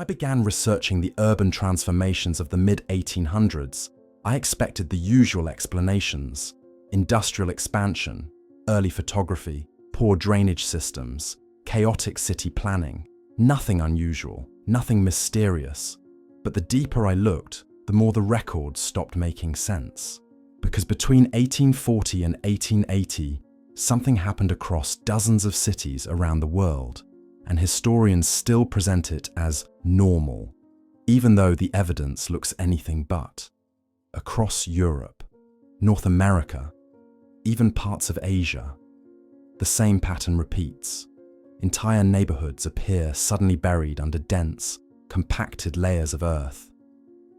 began researching the urban transformations of the mid-1800s, I expected the usual explanations: industrial expansion, early photography, poor drainage systems, chaotic city planning. Nothing unusual, nothing mysterious. But the deeper I looked, the more the records stopped making sense. Because between 1840 and 1880, something happened across dozens of cities around the world, and historians still present it as normal, even though the evidence looks anything but. Across Europe, North America, even parts of Asia, the same pattern repeats. Entire neighborhoods appear suddenly buried under dense, compacted layers of earth.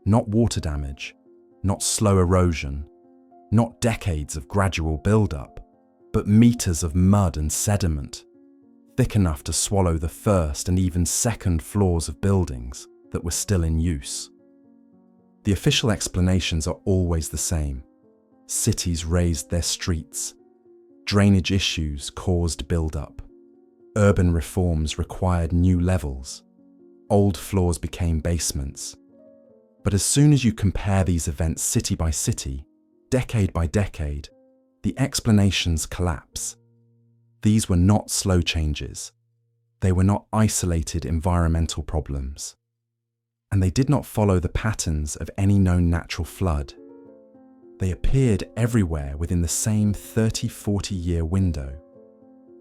Not water damage, not slow erosion, not decades of gradual build-up, but meters of mud and sediment, thick enough to swallow the first and even second floors of buildings that were still in use. The official explanations are always the same. Cities raised their streets. Drainage issues caused build-up. Urban reforms required new levels. Old floors became basements. But as soon as you compare these events city by city, decade by decade, the explanations collapse. These were not slow changes. They were not isolated environmental problems. And they did not follow the patterns of any known natural flood. They appeared everywhere within the same 30-40-year window.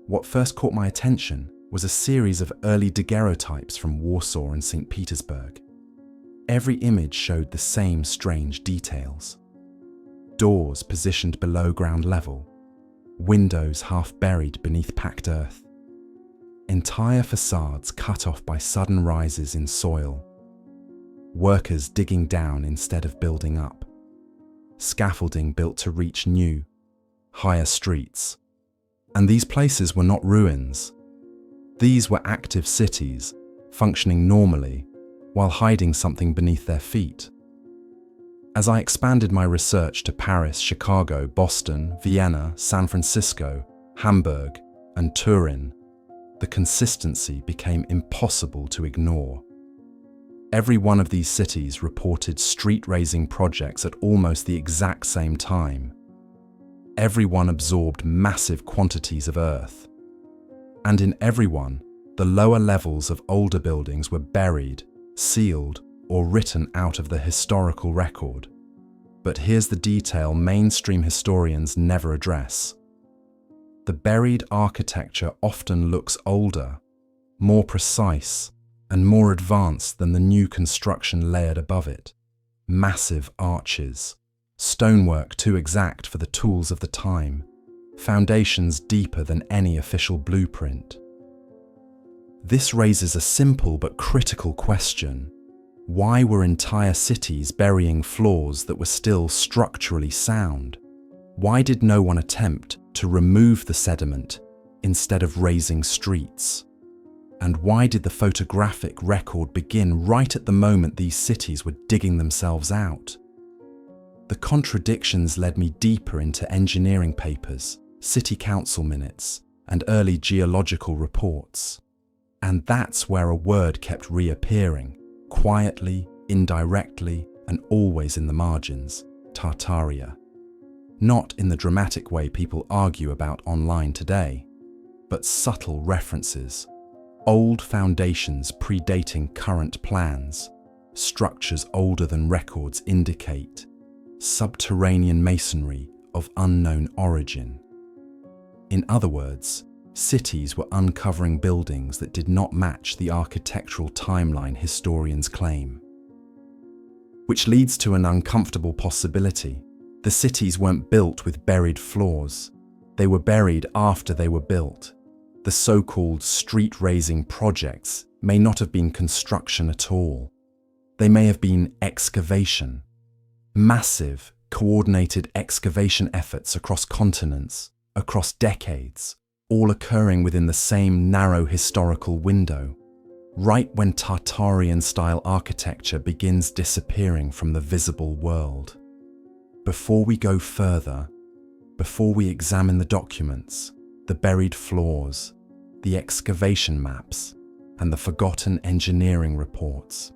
What first caught my attention was a series of early daguerreotypes from Warsaw and St. Petersburg. Every image showed the same strange details. Doors positioned below ground level, windows half buried beneath packed earth, entire facades cut off by sudden rises in soil, workers digging down instead of building up, scaffolding built to reach new, higher streets. And these places were not ruins. These were active cities, functioning normally, while hiding something beneath their feet. As I expanded my research to Paris, Chicago, Boston, Vienna, San Francisco, Hamburg, and Turin, the consistency became impossible to ignore. Every one of these cities reported street-raising projects at almost the exact same time. Every one absorbed massive quantities of earth. And in every one, the lower levels of older buildings were buried, sealed, or written out of the historical record. But here's the detail mainstream historians never address. The buried architecture often looks older, more precise, and more advanced than the new construction layered above it. Massive arches, stonework too exact for the tools of the time, foundations deeper than any official blueprint. This raises a simple but critical question. Why were entire cities burying floors that were still structurally sound? Why did no one attempt to remove the sediment instead of raising streets? And why did the photographic record begin right at the moment these cities were digging themselves out? The contradictions led me deeper into engineering papers, city council minutes, and early geological reports. And that's where a word kept reappearing, quietly, indirectly, and always in the margins: Tartaria. Not in the dramatic way people argue about online today, but subtle references. Old foundations predating current plans, structures older than records indicate, subterranean masonry of unknown origin. In other words, cities were uncovering buildings that did not match the architectural timeline historians claim. Which leads to an uncomfortable possibility. The cities weren't built with buried floors. They were buried after they were built. The so-called street-raising projects may not have been construction at all. They may have been excavation. Massive, coordinated excavation efforts across continents, across decades, all occurring within the same narrow historical window, right when Tartarian-style architecture begins disappearing from the visible world. Before we go further, before we examine the documents, the buried floors, the excavation maps, and the forgotten engineering reports.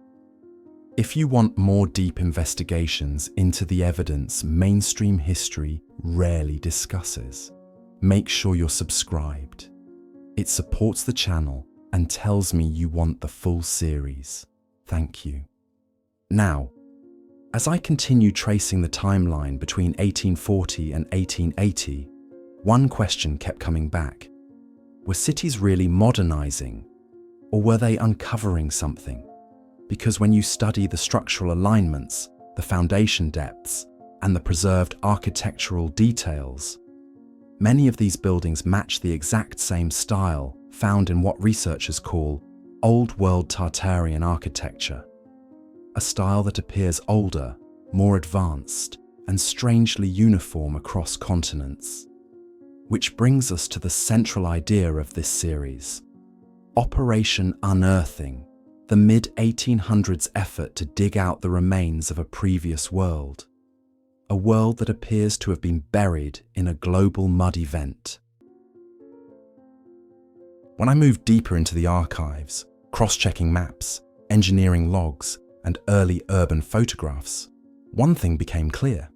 If you want more deep investigations into the evidence mainstream history rarely discusses, make sure you're subscribed. It supports the channel and tells me you want the full series. Thank you. Now, as I continue tracing the timeline between 1840 and 1880, one question kept coming back. Were cities really modernizing, or were they uncovering something? Because when you study the structural alignments, the foundation depths, and the preserved architectural details, many of these buildings match the exact same style found in what researchers call Old World Tartarian architecture, a style that appears older, more advanced, and strangely uniform across continents. Which brings us to the central idea of this series, Operation Unearthing, the mid-1800s effort to dig out the remains of a previous world, a world that appears to have been buried in a global mud event. When I moved deeper into the archives, cross-checking maps, engineering logs, and early urban photographs, one thing became clear.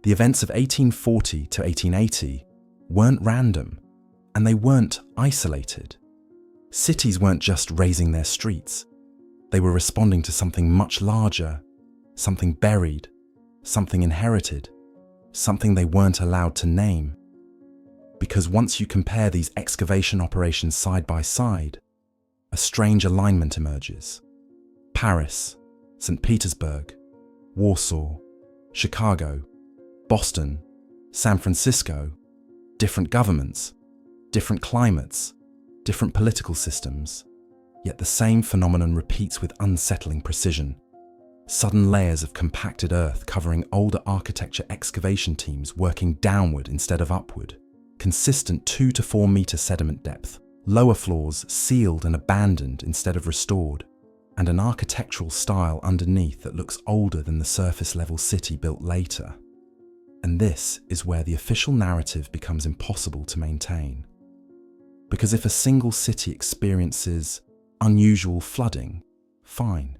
The events of 1840 to 1880 weren't random, and they weren't isolated. Cities weren't just raising their streets. They were responding to something much larger, something buried, something inherited, something they weren't allowed to name. Because once you compare these excavation operations side by side, a strange alignment emerges. Paris, St. Petersburg, Warsaw, Chicago, Boston, San Francisco, different governments, different climates, different political systems, yet the same phenomenon repeats with unsettling precision. Sudden layers of compacted earth covering older architecture excavation teams working downward instead of upward, consistent 2 to 4 meter sediment depth, lower floors sealed and abandoned instead of restored, and an architectural style underneath that looks older than the surface level city built later. And this is where the official narrative becomes impossible to maintain. Because if a single city experiences unusual flooding, fine.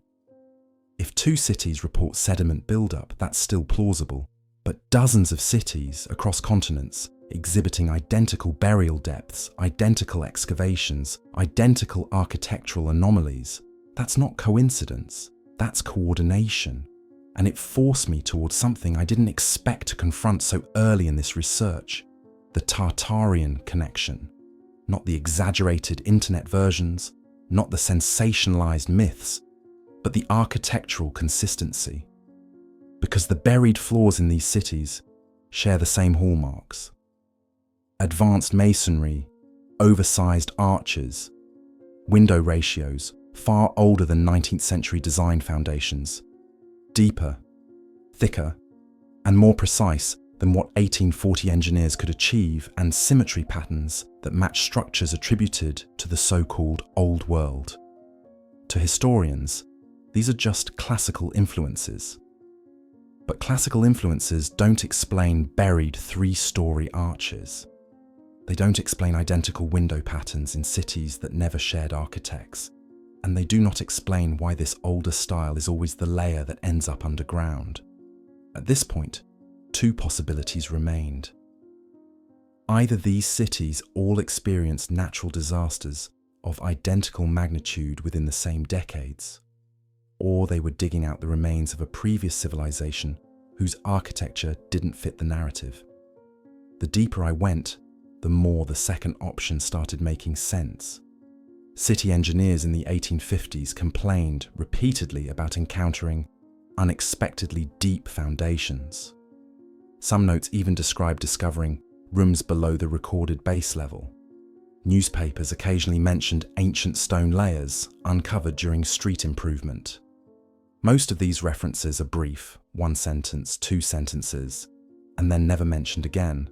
If 2 cities report sediment buildup, that's still plausible. But dozens of cities across continents exhibiting identical burial depths, identical excavations, identical architectural anomalies, that's not coincidence, that's coordination. And it forced me towards something I didn't expect to confront so early in this research, the Tartarian connection. Not the exaggerated internet versions, not the sensationalized myths, but the architectural consistency. Because the buried floors in these cities share the same hallmarks. Advanced masonry, oversized arches, window ratios far older than 19th century design foundations, deeper, thicker, and more precise than what 1840 engineers could achieve, and symmetry patterns that match structures attributed to the so-called Old World. To historians, these are just classical influences. But classical influences don't explain buried 3-story arches. They don't explain identical window patterns in cities that never shared architects. And they do not explain why this older style is always the layer that ends up underground. At this point, 2 possibilities remained. Either these cities all experienced natural disasters of identical magnitude within the same decades, or they were digging out the remains of a previous civilization whose architecture didn't fit the narrative. The deeper I went, the more the second option started making sense. City engineers in the 1850s complained repeatedly about encountering unexpectedly deep foundations. Some notes even describe discovering rooms below the recorded base level. Newspapers occasionally mentioned ancient stone layers uncovered during street improvement. Most of these references are brief, 1 sentence, 2 sentences, and then never mentioned again,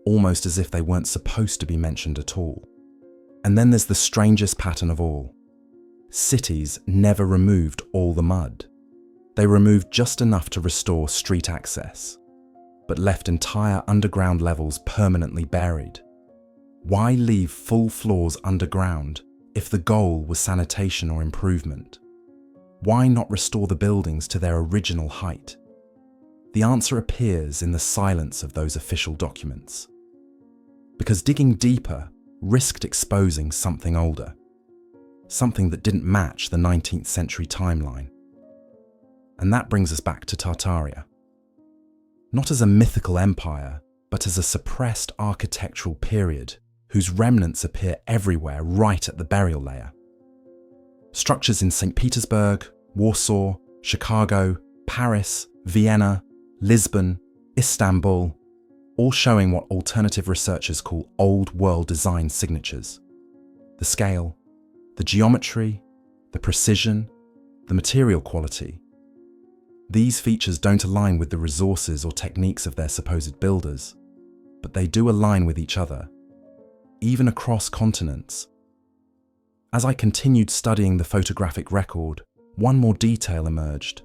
almost as if they weren't supposed to be mentioned at all. And then there's the strangest pattern of all. Cities never removed all the mud. They removed just enough to restore street access, but left entire underground levels permanently buried. Why leave full floors underground If the goal was sanitation or improvement, why not restore the buildings to their original height? The answer appears in the silence of those official documents. Because digging deeper risked exposing something older, something that didn't match the 19th century timeline. And that brings us back to Tartaria. Not as a mythical empire, but as a suppressed architectural period whose remnants appear everywhere right at the burial layer. Structures in St. Petersburg, Warsaw, Chicago, Paris, Vienna, Lisbon, Istanbul, all showing what alternative researchers call old world design signatures. The scale, the geometry, the precision, the material quality. These features don't align with the resources or techniques of their supposed builders, but they do align with each other, even across continents. As I continued studying the photographic record, one more detail emerged.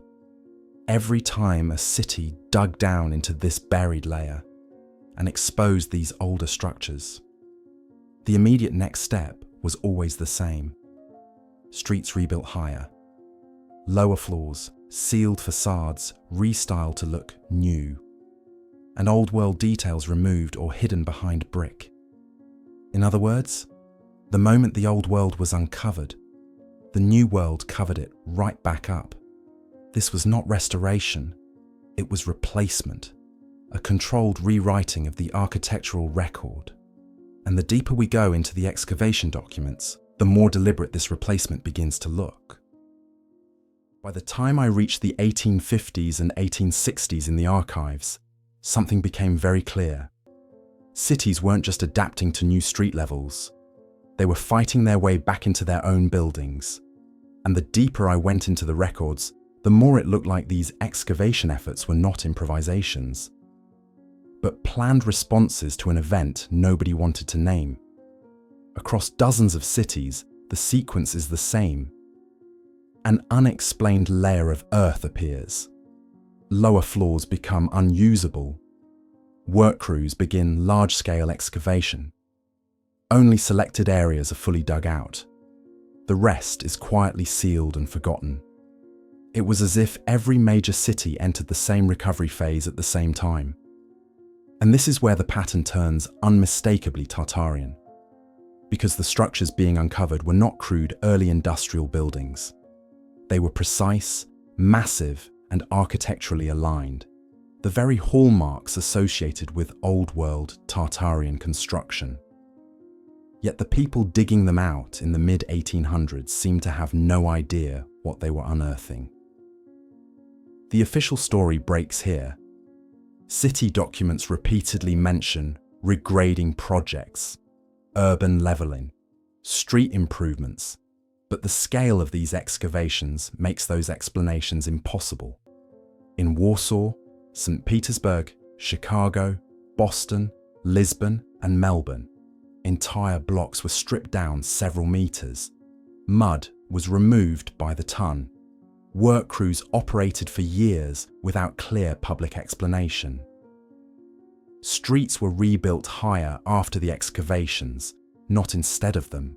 Every time a city dug down into this buried layer and exposed these older structures, the immediate next step was always the same. Streets rebuilt higher, lower floors, sealed facades restyled to look new, and old world details removed or hidden behind brick. In other words, the moment the old world was uncovered, the new world covered it right back up. This was not restoration, it was replacement, a controlled rewriting of the architectural record. And the deeper we go into the excavation documents, the more deliberate this replacement begins to look. By the time I reached the 1850s and 1860s in the archives, something became very clear. Cities weren't just adapting to new street levels, they were fighting their way back into their own buildings. And the deeper I went into the records, the more it looked like these excavation efforts were not improvisations, but planned responses to an event nobody wanted to name. Across dozens of cities, the sequence is the same. An unexplained layer of earth appears. Lower floors become unusable. Work crews begin large-scale excavation. Only selected areas are fully dug out. The rest is quietly sealed and forgotten. It was as if every major city entered the same recovery phase at the same time. And this is where the pattern turns unmistakably Tartarian, because the structures being uncovered were not crude early industrial buildings. They were precise, massive, and architecturally aligned, the very hallmarks associated with old-world Tartarian construction. Yet the people digging them out in the mid-1800s seemed to have no idea what they were unearthing. The official story breaks here. City documents repeatedly mention regrading projects, urban levelling, street improvements, but the scale of these excavations makes those explanations impossible. In Warsaw, St. Petersburg, Chicago, Boston, Lisbon, and Melbourne, entire blocks were stripped down several meters. Mud was removed by the ton. Work crews operated for years without clear public explanation. Streets were rebuilt higher after the excavations, not instead of them.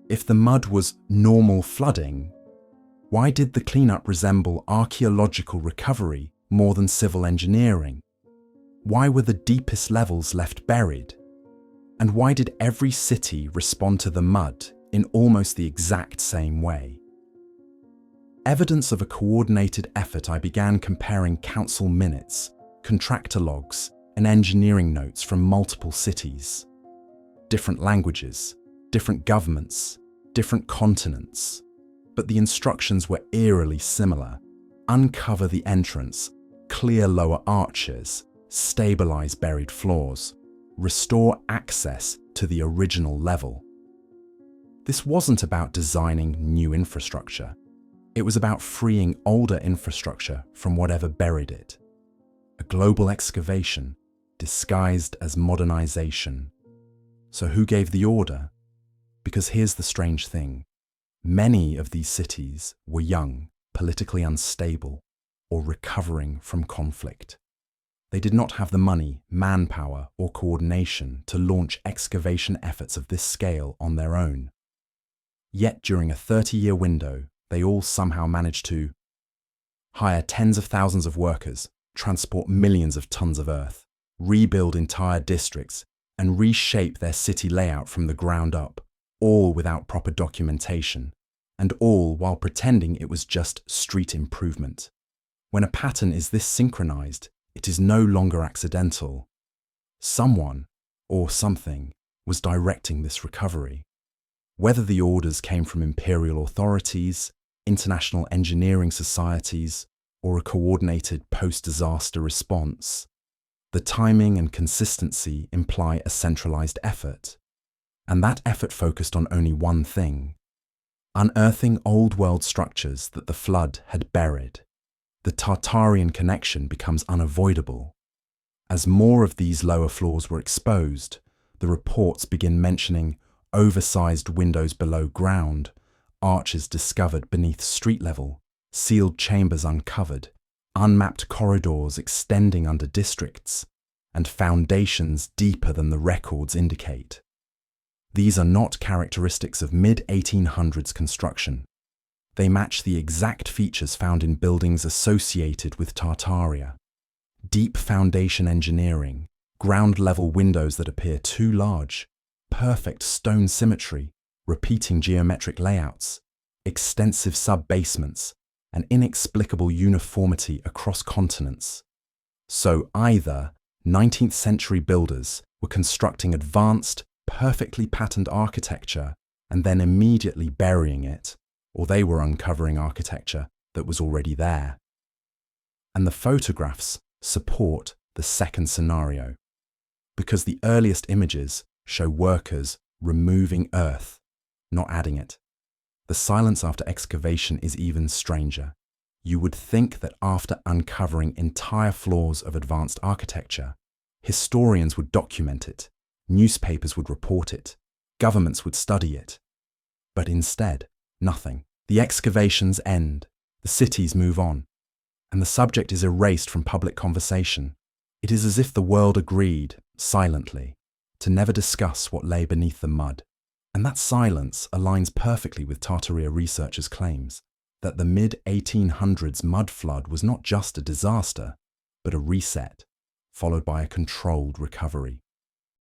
If the mud was normal flooding, why did the cleanup resemble archaeological recovery more than civil engineering? Why were the deepest levels left buried? And why did every city respond to the mud in almost the exact same way? Evidence of a coordinated effort, I began comparing council minutes, contractor logs, and engineering notes from multiple cities. Different languages, different governments, different continents. But the instructions were eerily similar. Uncover the entrance, clear lower arches, stabilize buried floors, restore access to the original level. This wasn't about designing new infrastructure. It was about freeing older infrastructure from whatever buried it. A global excavation disguised as modernization. So who gave the order? Because here's the strange thing. Many of these cities were young, politically unstable, or recovering from conflict. They did not have the money, manpower, or coordination to launch excavation efforts of this scale on their own. Yet during a 30-year window, they all somehow managed to hire tens of thousands of workers, transport millions of tons of earth, rebuild entire districts, and reshape their city layout from the ground up, all without proper documentation, and all while pretending it was just street improvement. When a pattern is this synchronized, it is no longer accidental. Someone, or something, was directing this recovery. Whether the orders came from imperial authorities, international engineering societies, or a coordinated post-disaster response, the timing and consistency imply a centralized effort. And that effort focused on only one thing: unearthing old-world structures that the flood had buried. The Tartarian connection becomes unavoidable. As more of these lower floors were exposed, the reports begin mentioning oversized windows below ground, arches discovered beneath street level, sealed chambers uncovered, unmapped corridors extending under districts, and foundations deeper than the records indicate. These are not characteristics of mid-1800s construction. They match the exact features found in buildings associated with Tartaria. Deep foundation engineering, ground-level windows that appear too large, perfect stone symmetry, repeating geometric layouts, extensive sub-basements, and inexplicable uniformity across continents. So either 19th century builders were constructing advanced, perfectly patterned architecture and then immediately burying it, or they were uncovering architecture that was already there. And the photographs support the second scenario, because the earliest images show workers removing earth, not adding it. The silence after excavation is even stranger. You would think that after uncovering entire floors of advanced architecture, historians would document it, newspapers would report it, governments would study it. But instead, nothing. The excavations end, the cities move on, and the subject is erased from public conversation. It is as if the world agreed, silently, to never discuss what lay beneath the mud. And that silence aligns perfectly with Tartaria researchers' claims that the mid-1800s mud flood was not just a disaster, but a reset, followed by a controlled recovery.